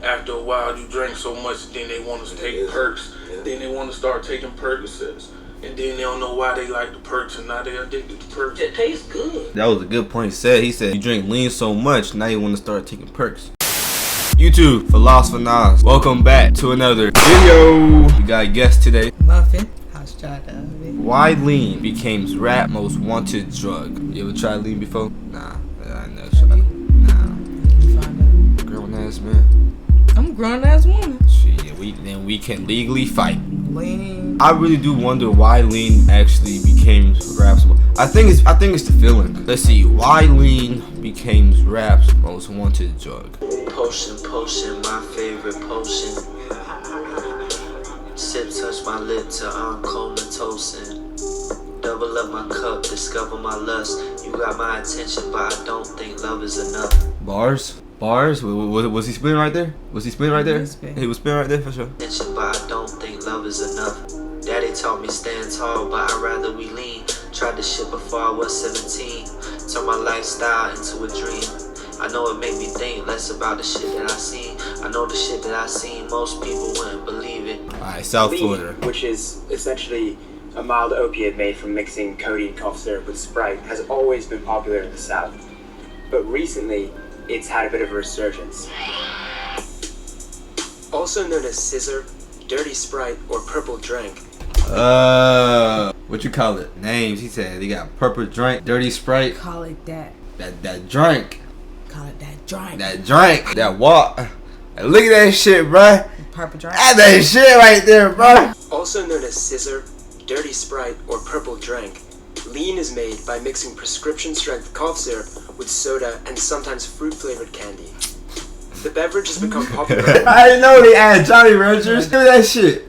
after a while you drink so much, then they want to take perks. Yeah. Then they want to start taking Percocets. And then they don't know why they like the perks, and now they're addicted to perks. It tastes good. That was a good point he said you drink lean so much, now you want to start taking perks. YouTube, Philosopher Nas. Welcome back to another video. We got a guest today. Muffin. How's Strada? Why lean became rap most wanted drug. You ever tried lean before? Nah, I never tried. Nah. Grown ass man. I'm a grown ass woman. Shit, then we can legally fight. Lean. I really do wonder why lean actually became rap's. I think it's the feeling. Let's see, why lean became rap's most wanted drug. Potion, my favorite potion. Sip touch my lip till I'm comatose. Double up my cup, discover my lust. You got my attention, but I don't think love is enough. Bars? Was he spinning right there? He was spinning right there for sure. Attention, but I don't think love is enough. Daddy taught me stand tall, but I'd rather we lean. Tried this shit before I was 17. Turned my lifestyle into a dream. I know it made me think less about the shit that I seen. I know the shit that I seen, most people wouldn't believe it. Alright, South Florida. Which is essentially a mild opiate made from mixing codeine cough syrup with Sprite, has always been popular in the South. But recently, it's had a bit of a resurgence. Also known as Scissor, Dirty Sprite, or Purple Drink. What you call it? Names. He said they got Purple Drink, Dirty Sprite. Call it that. That drink. Call it that drink. That drink. That walk. Look at that shit, bruh. Purple drink. That's that shit right there, bruh. Also known as Scissor, Dirty Sprite, or Purple Drink, lean is made by mixing prescription-strength cough syrup with soda and sometimes fruit-flavored candy. The beverage has become popular. I didn't know they added Johnny Ranchers. Look at that shit.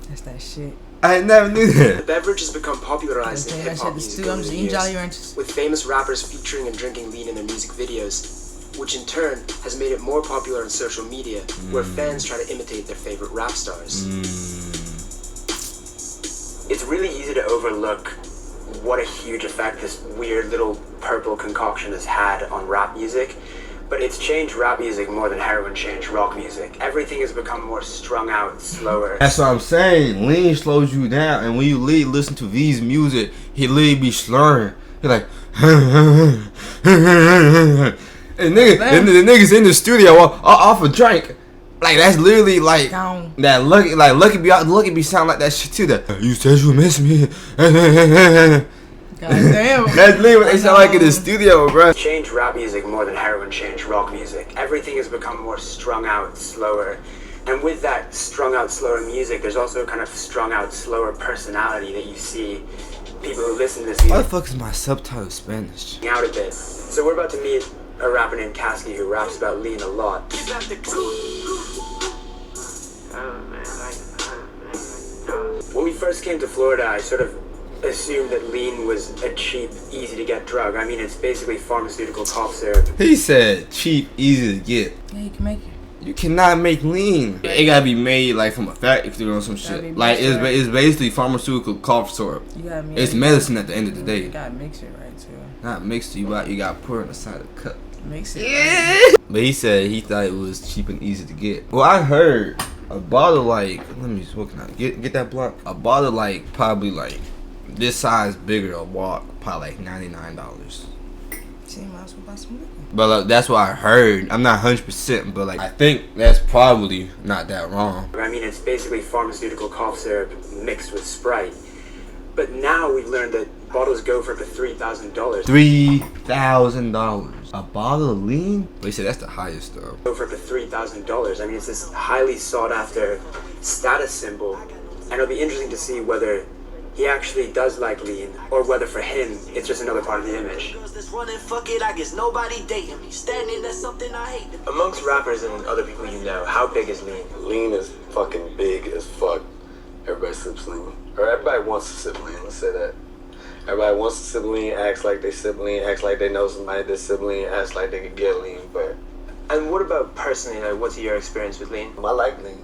That's that shit. I never knew The that. beverage has become popularized in hip-hop music over the Jolly years, Ranchers. with famous rappers featuring and drinking lean in their music videos, which in turn has made it more popular on social media, where fans try to imitate their favorite rap stars. It's really easy to overlook what a huge effect this weird little purple concoction has had on rap music, but it's changed rap music more than heroin changed rock music. Everything has become more strung out, slower. That's what I'm saying. Lean slows you down, and when you listen to V's music, he literally be slurring. He like, and the niggas in the studio off a drink. Like that's literally like Gone. that. Lucky be sound like that shit too. That you said you miss me. God damn. That's literally what they sound like in the studio, bro. Changed rap music more than heroin changed rock music. Everything has become more strung out, slower. And with that strung out, slower music, there's also a kind of strung out, slower personality that you see people who listen to this Why the music fuck is my subtitle Spanish? out a bit. So we're about to meet a rapper named Kasky who raps about lean a lot. When we first came to Florida, I sort of assumed that lean was a cheap, easy to get drug. I mean, it's basically pharmaceutical cough syrup. He said cheap, easy to get. Yeah, you can make it. You cannot make lean. It gotta be made like from a factory or some shit. Like it's basically pharmaceutical cough syrup. You gotta mix It's medicine at the end of the You day. gotta mix it right too. Not mixed. You gotta pour it in the side of the cup. Mix it. Right. But he said he thought it was cheap and easy to get. Well, I heard a bottle like what can I get that block? A bottle like probably like this size bigger a walk probably like $99. See, might as well buy some liquor. But that's what I heard. I'm not 100%, but like I think that's probably not that wrong. I mean, it's basically pharmaceutical cough syrup mixed with Sprite. But now we've learned that bottles go for up to $3,000. $3,000. A bottle of lean? They said that's the highest though. Go for up to $3,000. I mean, it's this highly sought after status symbol. And it'll be interesting to see whether he actually does like lean, or whether for him it's just another part of the image. Amongst rappers and other people you know, how big is lean? Lean is fucking big as fuck. Everybody sips lean. Or everybody wants to sip lean, let's say that. Everybody wants to sip lean, acts like they sip lean, acts like they know somebody that sip lean, acts like they could get lean, but... And what about personally, like, what's your experience with lean? I like lean.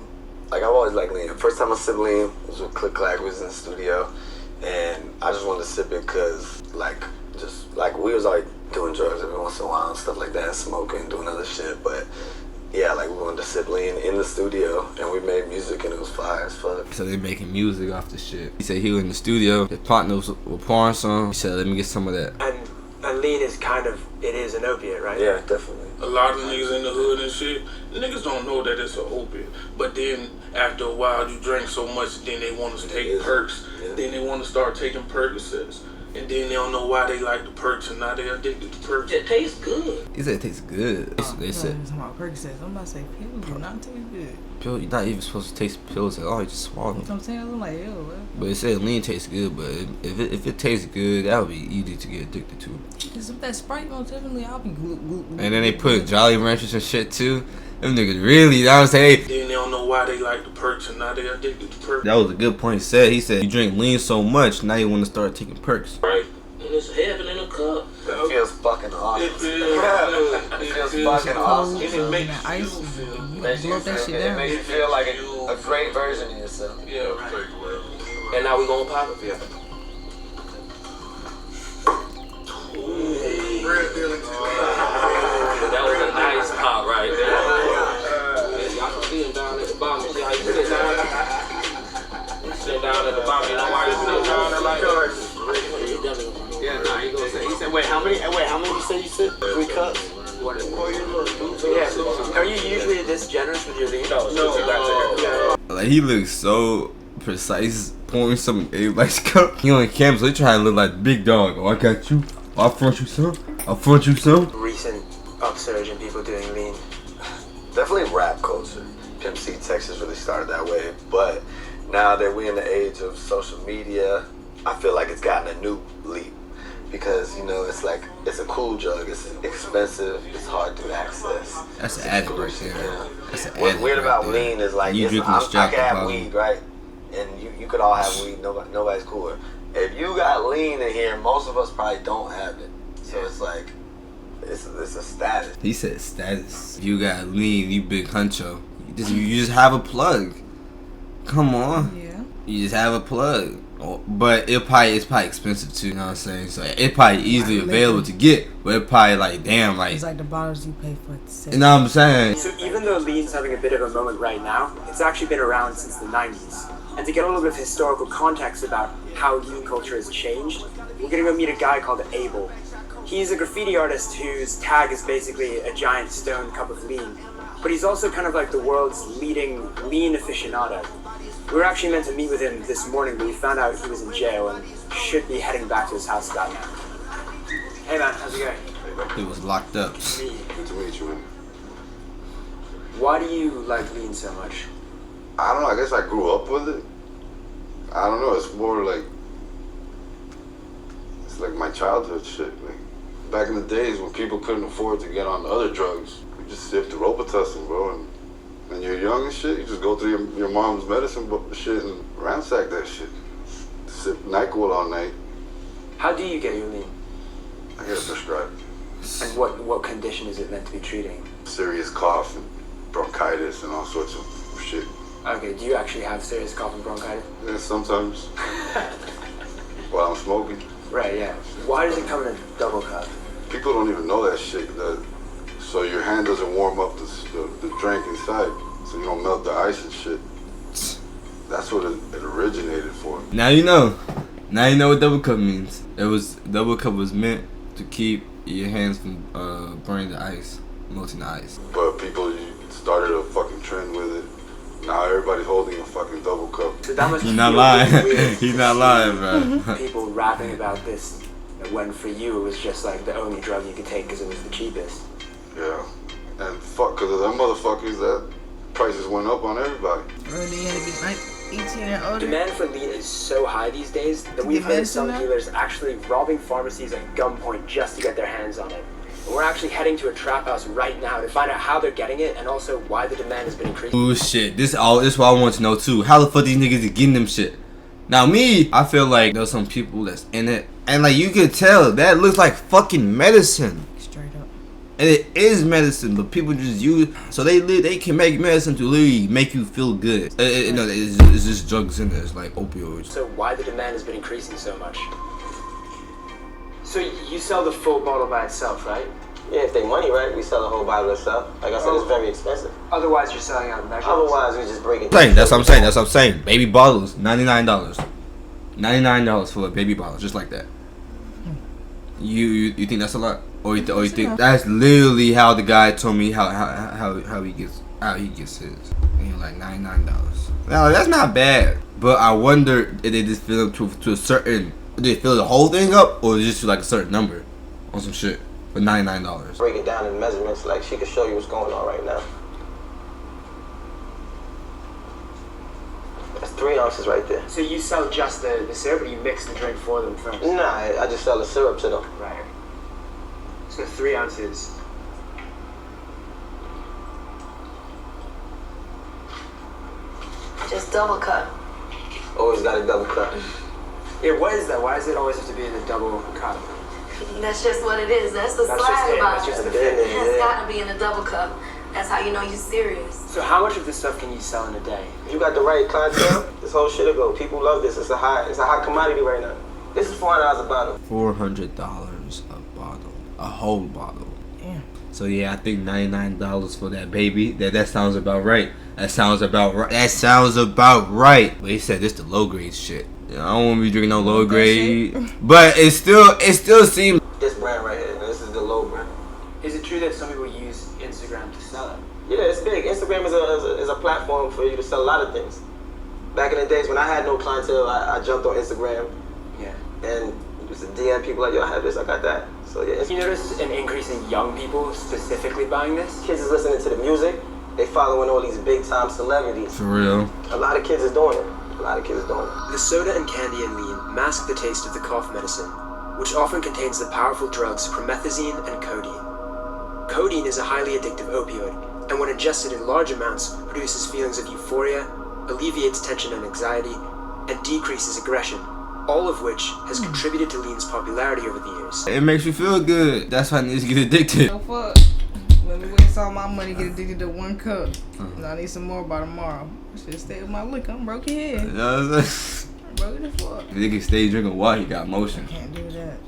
Like, I've always liked lean. The first time I sipped lean was with Click Clack. We was in the studio, and I just wanted to sip it because, like, we was already doing drugs every once in a while and stuff like that, smoking, doing other shit, but Yeah, like we wanted to sip lean in the studio, and we made music, and it was fire as fuck. So they making music off the shit. He said he was in the studio. His partners were pouring some. He said, let me get some of that. And lean is it is an opiate, right? Yeah, definitely. A lot of niggas in the hood and shit, niggas don't know that it's an opiate. But then after a while, you drink so much, then they want to take perks. Yeah. Then they want to start taking Percocets. And then they don't know why they like the perks, and now they're addicted to perks. It tastes good. He said it tastes good. They said talking about Percocets. I'm about to say pills do not taste good. pill, you're not even supposed to taste pills at all. You just swallow That's them. what I'm saying. I'm like, ew. What? But it said lean tastes good, but if it tastes good, that would be easy to get addicted to. Because if that Sprite most definitely, I'll be glue. And then they put Jolly Ranchers and shit too. Them niggas really, you know what I'm saying? Then they don't know why they like the perks, and now they're addicted to perks. That was a good point he said. He said, you drink lean so much, now you want to start taking perks. Right. And it's heaven in a cup. It feels fucking awesome. It feels fucking awesome. And it makes That ice, you feel. you Makes blow you that feel shit good. It down. makes you feel like a great version of yourself. Yeah. And now we gonna pop it. Yeah. That was a nice pop right there. Y'all can see him down at the bottom. See how you sit down? Sit down at the bottom. You know why you sit down there like that? Yeah, nah, he gonna say. He said, wait, how many you say you sit? 3 cups? Yeah. Are you usually this generous with your lean? No. Like, he looks so precise, pouring some in everybody's cup. He on camera, so he trying to look like the big dog. Oh, I got you. I'll front you some. I'll front you some. Recent upsurge in people doing lean. Definitely rap culture. Pimp C Texas really started that way, but now that we're in the age of social media, I feel like it's gotten a new leap because, you know, it's like, it's a cool drug, it's expensive, it's hard to access. That's an addict right there. Yeah. That's an What's addict weird right about there. lean is like, You it's, drinking I the strap can have problem. weed, right? And you could all have weed, nobody's cooler. If you got lean in here, most of us probably don't have it. So it's like, it's a status. He said status. If you got lean, you big huncho. You just have a plug. Come on. Yeah. You just have a plug. But it's probably expensive too, you know what I'm saying? So it's probably easily available to get, but it probably like, damn, like, It's like the bottles you pay for at the you know what I'm saying? So even though lean's having a bit of a moment right now, it's actually been around since the 90s. And to get a little bit of historical context about how lean culture has changed, we're gonna go meet a guy called Abel. He's a graffiti artist whose tag is basically a giant stone cup of lean. But he's also kind of like the world's leading lean aficionado. We were actually meant to meet with him this morning, but we found out he was in jail and should be heading back to his house about now. Hey man, how's it going? He was locked up. Good to meet you, man. Why do you like lean so much? I don't know, I guess I grew up with it. I don't know, it's more like, it's like my childhood shit. Like, back in the days when people couldn't afford to get on other drugs, we just sipped the Robitussin, bro. And when you're young and shit, you just go through your mom's medicine shit and ransack that shit. Sip NyQuil all night. How do you get your lean? I get it prescribed. And what condition is it meant to be treating? Serious cough and bronchitis and all sorts of shit. Okay, do you actually have serious cough and bronchitis? Yeah, sometimes. While I'm smoking. Right, yeah. Why does it come in a double cup? People don't even know that shit. So your hand doesn't warm up the drink inside, so you don't melt the ice and shit. That's what it originated for. Now you know. Now you know what double cup means. Double cup was meant to keep your hands from burning the ice, melting the ice. But people started a fucking trend with it. Now everybody's holding a fucking double cup. So that must He's not feel lying. really weird He's not lying, bro. people rapping about this when for you it was just like the only drug you could take because it was the cheapest. Yeah. And fuck, cause of them motherfuckers, that prices went up on everybody. Early you had to be like 18 and older. Demand for lean is so high these days that we've heard of some dealers actually robbing pharmacies at gunpoint just to get their hands on it. And we're actually heading to a trap house right now to find out how they're getting it and also why the demand has been increasing. Ooh, shit. This what I want to know too. How the fuck these niggas is getting them shit? Now me, I feel like there's some people that's in it, and like you can tell that looks like fucking medicine. Straight up. And it is medicine, but people just use so they can make medicine to literally make you feel good. No, it's just drugs in there. It's like opioids. So why the demand has been increasing so much? So you sell the full bottle by itself, right? Yeah, if they money right, we sell a whole bottle of stuff. Like I said, it's very expensive. Otherwise, you're selling out of measure. Otherwise, we just break it. That's what I'm saying. Baby bottles, $99. $99 for a baby bottle, just like that. You think that's a lot, or you think that's literally how the guy told me how he gets his? And you're like $99. Now that's not bad, but I wonder if they just fill up to a certain. Do they fill the whole thing up, or just to like a certain number on some shit for $99? Break it down in measurements. Like she could show you what's going on right now. That's 3 ounces right there. So you sell just the syrup, or you mix the drink for them first? Nah, I just sell the syrup to them. Right. So 3 ounces. Just double cut. Always got a double cut. Yeah, what is that? Why does it always have to be in the double cut? That's just what it is. That's the That's swag just it. about That's it. just the It fit. has got to be in a double cup. That's how you know you're serious. So how much of this stuff can you sell in a day? You got the right clientele. This whole shit will go. People love this. It's a hot commodity right now. This is $400 a bottle. $400 a bottle, a whole bottle. Damn. So yeah, I think $99 for that baby. That sounds about right. That sounds about right. But he said this the low grade shit. I don't want to be drinking no low grade. But it still seems. This brand right here. This is the low brand. Is it true that some people use Instagram to sell it? Yeah, it's big. Instagram is a platform for you to sell a lot of things. Back in the days when I had no clientele, I jumped on Instagram. Yeah. And used to DM people like, yo, I have this, I got that. So yeah. You notice an increase in young people specifically buying this? Kids is listening to the music. They following all these big time celebrities. For real. A lot of kids is doing it. The soda and candy in lean mask the taste of the cough medicine, which often contains the powerful drugs promethazine and codeine. Codeine is a highly addictive opioid, and when ingested in large amounts, produces feelings of euphoria, alleviates tension and anxiety, and decreases aggression, all of which has contributed to lean's popularity over the years. It makes you feel good. That's why niggas get addicted. No fuck. Let me waste all my money, get addicted to 1 cup. I need some more by tomorrow. I should stay with my liquor. I'm broke here. You know what I'm saying? I'm broke as fuck. Nigga stay drinking water, he got motion. Can't do that.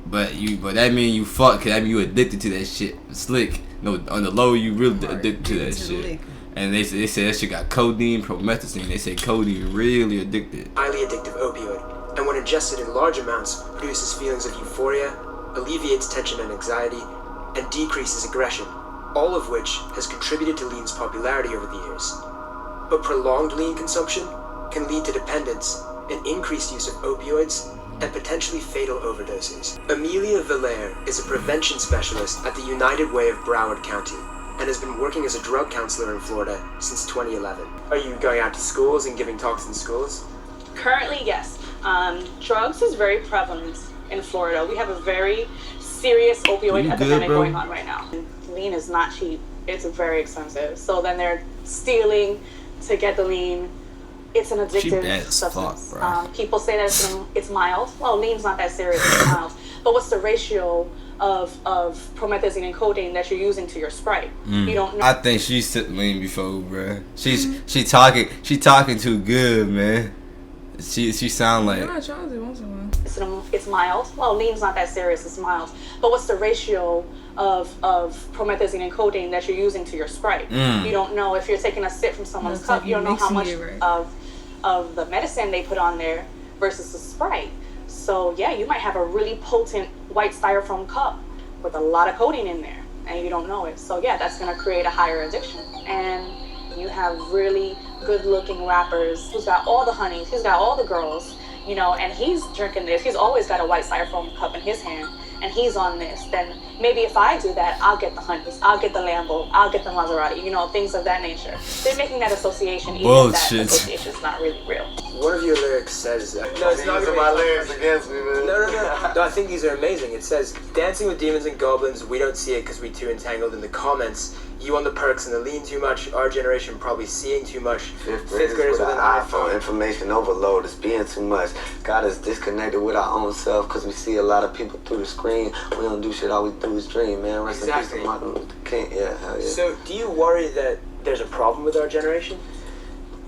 But that mean you fuck, cause that mean you addicted to that shit. Slick. No, on the low you really addicted to that shit. And they say that shit got codeine, promethazine. They say codeine really addicted. Highly addictive opioid, and when ingested in large amounts, produces feelings of euphoria, alleviates tension and anxiety, and decreases aggression, all of which has contributed to lean's popularity over the years. But prolonged lean consumption can lead to dependence and increased use of opioids and potentially fatal overdoses. Amelia Valaire is a prevention specialist at the United Way of Broward County and has been working as a drug counselor in Florida since 2011. Are you going out to schools and giving talks in schools? Currently, yes. Drugs is very prevalent in Florida. We have a very serious opioid epidemic going on right now. Lean is not cheap. It's very expensive. So then they're stealing to get the lean. It's an addictive substance. People say that it's mild. Well, lean's not that serious. It's mild. But what's the ratio of promethazine and codeine that you're using to your Sprite? You don't know. I think she sipped lean before, bruh. She talking too good, man. She sound like. I tried it once in a while. It's mild. Well, lean's not that serious. It's mild. But what's the ratio of promethazine and codeine that you're using to your Sprite? You don't know if you're taking a sip from someone's cup. You don't know how much of the medicine they put on there versus the Sprite. So yeah, you might have a really potent white styrofoam cup with a lot of codeine in there, and you don't know it. So yeah, that's gonna create a higher addiction. And you have really good-looking rappers who's got all the honeys, he's got all the girls, you know, and he's drinking this. He's always got a white styrofoam cup in his hand, and he's on this. Then maybe if I do that, I'll get the honeys, I'll get the Lambo, I'll get the Maserati, you know, things of that nature. They're making that association, even if that association is not really real. One of your lyrics says that. No, it's not using my lyrics against me, man. No, I think these are amazing. It says, dancing with demons and goblins, we don't see it because we're too entangled in the comments. You on the perks and the lean too much, our generation probably seeing too much. Fifth graders with an iPhone, information overload is being too much. Got us disconnected with our own self because we see a lot of people through the screen. We don't do shit, all we do is dream, man. Rest in peace to Martin Luther King. Yeah, hell yeah. So, do you worry that there's a problem with our generation?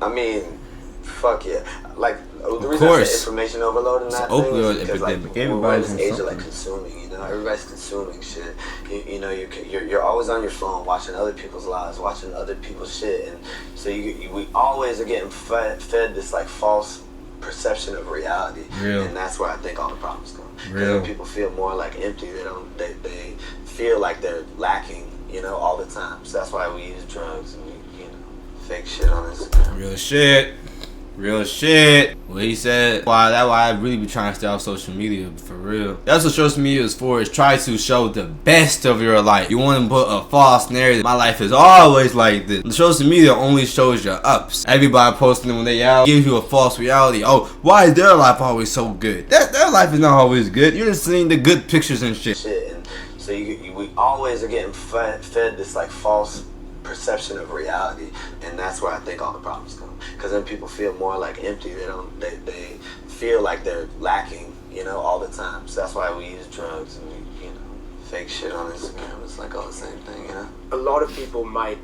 I mean, Fuck yeah. Like, the reason I say information overload in that thing is because, like, we're in this age of, like, consuming, you know? Everybody's consuming shit. You know, you're always on your phone watching other people's lives, watching other people's shit. And so we always are getting fed this, like, false perception of reality. And that's where I think all the problems come. Because people feel more, like, empty. They feel like they're lacking, you know, all the time. So that's why we use drugs and we, you know, fake shit on Instagram. Real shit. What he said. Why I really be trying to stay off social media, for real. That's what social media is for. Is try to show the best of your life. You want to put a false narrative. My life is always like this. The social media only shows your ups. Everybody posting when they out gives you a false reality. Oh, why is their life always so good? Their life is not always good. You're just seeing the good pictures and shit. And so we always are getting fed this, like, false perception of reality, and that's where I think all the problems come. Because then people feel more, like, empty. They feel like they're lacking, you know, all the time. So that's why we use drugs and we, you know, fake shit on Instagram. It's like all the same thing, you know. A lot of people might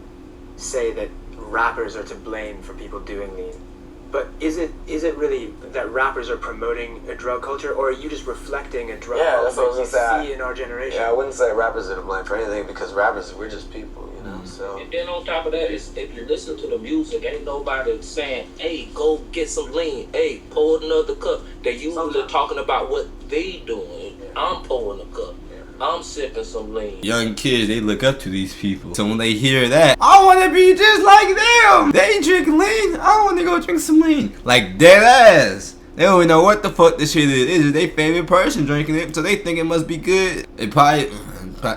say that rappers are to blame for people doing lean. But is it really that rappers are promoting a drug culture, or are you just reflecting a drug culture that's what I was gonna say. see in our generation? Yeah, I wouldn't say rappers are to blame for anything, because rappers, we're just people, you know. So. And then on top of that, is if you listen to the music, ain't nobody saying, "Hey, go get some lean. Hey, pour another cup." They usually talking about what they doing. I'm pouring a cup. I'm sipping some lean. Young kids, they look up to these people. So when they hear that, I want to be just like them. They drink lean. I want to go drink some lean. Like, dead ass. They don't even know what the fuck this shit is. It's their favorite person drinking it, so they think it must be good. It probably,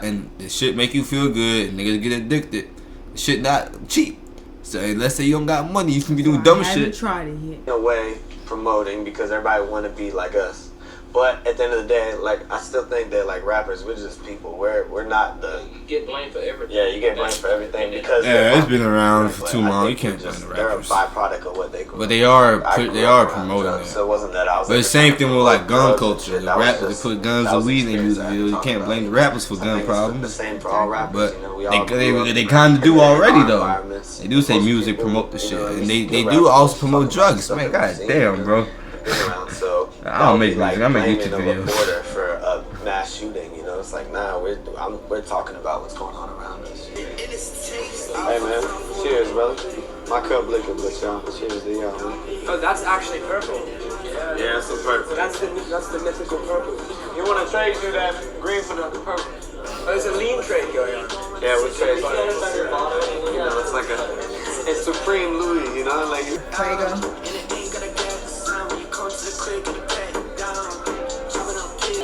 and the shit make you feel good. And niggas get addicted. Shit not cheap. So let's say you don't got money, you can be doing dumb shit. I haven't tried it yet. In a way, promoting, because everybody want to be like us. But at the end of the day, like, I still think that, like, rappers, we're just people. We're not the... You get blamed for everything. Yeah, you get blamed for everything because... Yeah, it's been around for too long. You can't blame the rappers. They're a byproduct of what they grew. But they are promoting it. So it wasn't that I was... But the same thing with, like, gun culture. The rappers, they put guns and weed in their music videos. You can't blame the rappers for gun problems. The same for all rappers. But they kind of do already, though. They do say music promote the shit. And they do also promote drugs. Man, god damn, bro. So I don't make music. I make YouTube videos. For a mass shooting, you know, it's like, nah, we're talking about what's going on around us. Hey man, cheers, brother. My cup liquor, but y'all, cheers to y'all, man. Oh, that's actually purple. Yeah, it's a purple. That's the mythical purple. You want to trade you that green for the purple? Oh, there's a lean trade going on. Yeah, we trade. You know, it's like it's Supreme Louis, you know, like.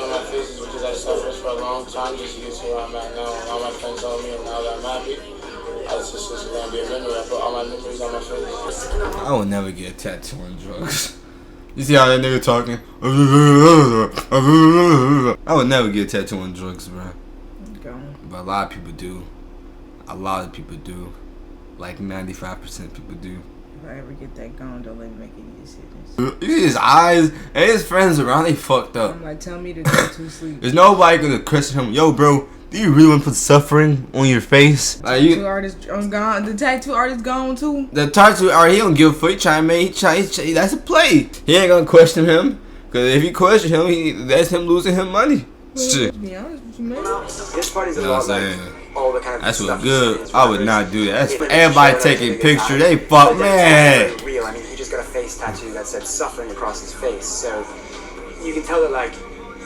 My phases, because I suffered for a long time just to get to where I'm at now. All my friends told me, and now that I'm happy, it's just gonna be a memory. I put all my memories on my face. I would never get a tattoo on drugs. You see how that nigga talking? I would never get a tattoo on drugs, bro. But a lot of people do. Like 95% people do. If I ever get that gone, don't let me make any decisions. You see his eyes and his friends around, they fucked up. I'm like, tell me to go to sleep. There's nobody gonna question him. Yo, bro, do you really want to put suffering on your face? Like, tattoo artist gone. The tattoo artist gone too. The tattoo artist, he don't give a fuck. He trying to make, that's a play. He ain't gonna question him, cause if you question him, that's him losing him money. Shit. To be honest with you, man. This party's a lot like all the kind of that's stuff what good. I would not do that. That's for everybody taking pictures. They fuck, man. Real. I mean, he just got a face tattoo that said suffering across his face. So you can tell that, like,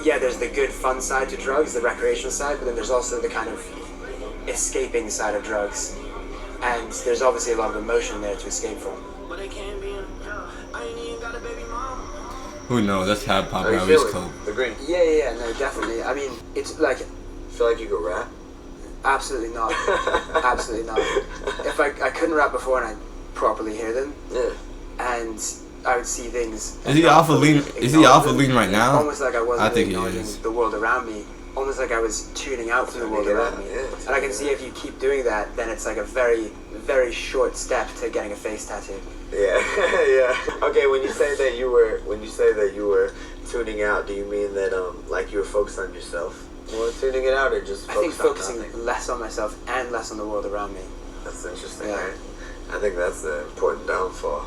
yeah, there's the good fun side to drugs, the recreational side, but then there's also the kind of escaping side of drugs. And there's obviously a lot of emotion there to escape from. Who knows? That's how pop out East Coast. Agree. Yeah, no, definitely. I mean, it's like... Feel like you could rap? Absolutely not. Absolutely not. If I couldn't rap before and I properly hear them, and I would see things. Is he off of lean? Is he off of lean right now? Almost like I wasn't acknowledging the world around me. Almost like I was tuning out from the world around me. And I can see if you keep doing that, then it's like a very, very short step to getting a face tattoo. Yeah, yeah. Okay, when you say that you were tuning out, do you mean that like you were focused on yourself? Or tuning it out, or just I think focusing less on myself and less on the world around me. That's interesting. Yeah. Right? I think that's the important downfall.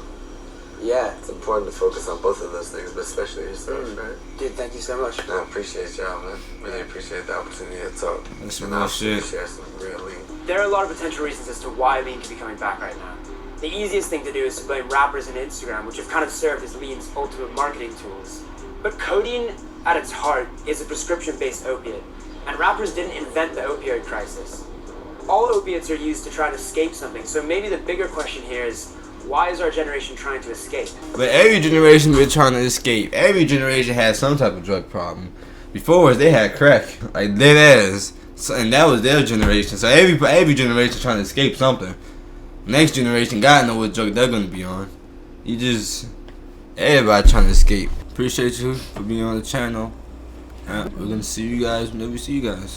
Yeah. It's important to focus on both of those things, but especially yourself, right? Dude, thank you so much. I appreciate y'all, man. Really appreciate the opportunity to talk. That's And some real obviously shit. share some real lean. There are a lot of potential reasons as to why Lean could be coming back right now. The easiest thing to do is to blame rappers and Instagram, which have kind of served as Lean's ultimate marketing tools. But codeine, at its heart, is a prescription-based opiate, and rappers didn't invent the opioid crisis. All opiates are used to try to escape something, so maybe the bigger question here is, why is our generation trying to escape? But every generation been trying to escape. Every generation had some type of drug problem. Before us, they had crack, like dead ass, so, and that was their generation. So every generation trying to escape something. Next generation, God know what drug they're gonna be on. Everybody trying to escape. Appreciate you for being on the channel. We're gonna see you guys whenever we see you guys.